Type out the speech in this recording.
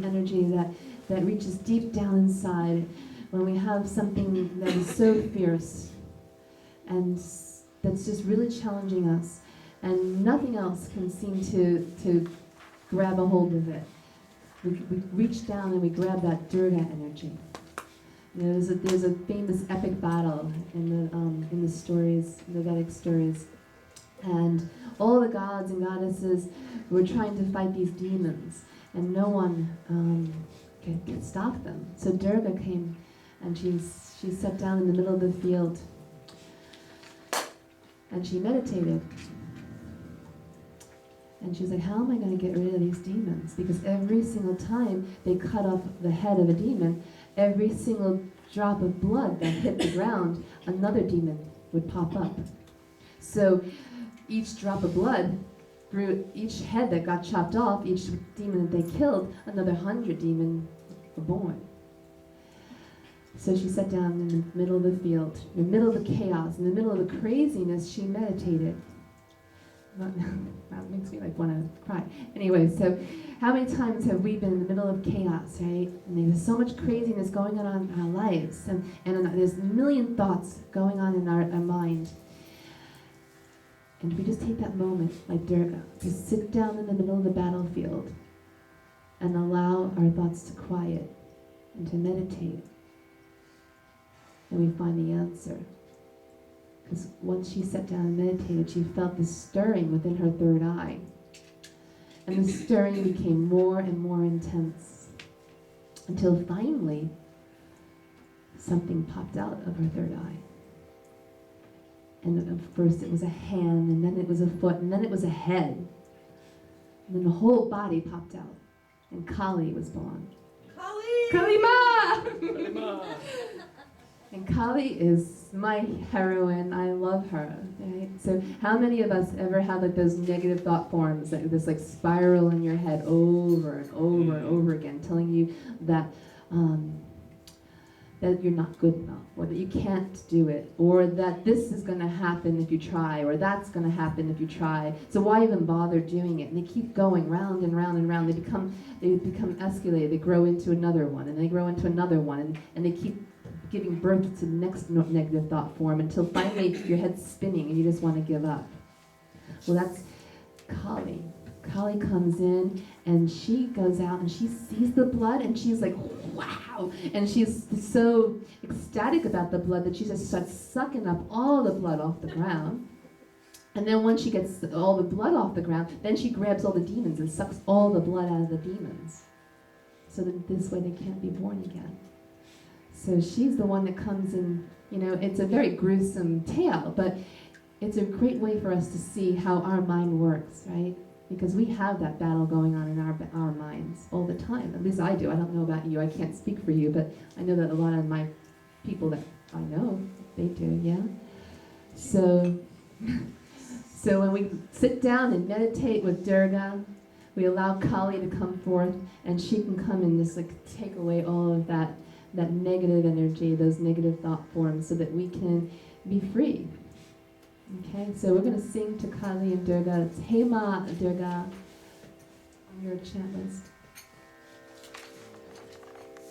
the energy that reaches deep down inside when we have something that is so fierce and that's just really challenging us, and nothing else can seem to grab a hold of it. We reach down and we grab that Durga energy. You know, there's a famous epic battle in the stories, the Vedic stories, and all the gods and goddesses were trying to fight these demons, and no one could stop them. So Durga came, and she sat down in the middle of the field, and she meditated. And she's like, how am I going to get rid of these demons? Because every single time they cut off the head of a demon, every single drop of blood that hit the ground, another demon would pop up. So each drop of blood, through each head that got chopped off, each demon that they killed, another 100 demons were born. So she sat down in the middle of the field, in the middle of the chaos, in the middle of the craziness, she meditated. That makes me want to cry. Anyway, so how many times have we been in the middle of chaos, right? And there's so much craziness going on in our lives, and there's a million thoughts going on in our mind. And if we just take that moment, like Durga, to sit down in the middle of the battlefield and allow our thoughts to quiet and to meditate, and we find the answer. Because once she sat down and meditated, she felt this stirring within her third eye. And the stirring became more and more intense, until finally something popped out of her third eye. And at first it was a hand, and then it was a foot, and then it was a head. And then the whole body popped out, and Kali was born. Kali Ma! And Kali is my heroine. I love her. Right? So how many of us ever have like those negative thought forms, that this like spiral in your head over and over and over again, telling you that that you're not good enough, or that you can't do it, or that this is going to happen if you try, or that's going to happen if you try. So why even bother doing it? And they keep going round and round and round. They become escalated. They grow into another one, and they grow into another one, and they keep giving birth to the next negative thought form, until finally your head's spinning and you just want to give up. Well, that's Kali. Kali comes in, and she goes out and she sees the blood, and she's like, wow! And she's so ecstatic about the blood that she just starts sucking up all the blood off the ground. And then once she gets all the blood off the ground, then she grabs all the demons and sucks all the blood out of the demons, so that this way they can't be born again. So she's the one that comes in. You know, it's a very gruesome tale, but it's a great way for us to see how our mind works, right? Because we have that battle going on in our minds all the time. At least I do. I don't know about you. I can't speak for you, but I know that a lot of my people that I know, they do, yeah? So when we sit down and meditate with Durga, we allow Kali to come forth, and she can come and just like take away all of that negative energy, those negative thought forms, so that we can be free. Okay, so we're going to sing to Kali and Durga. It's Hey Ma Durga on your chant list.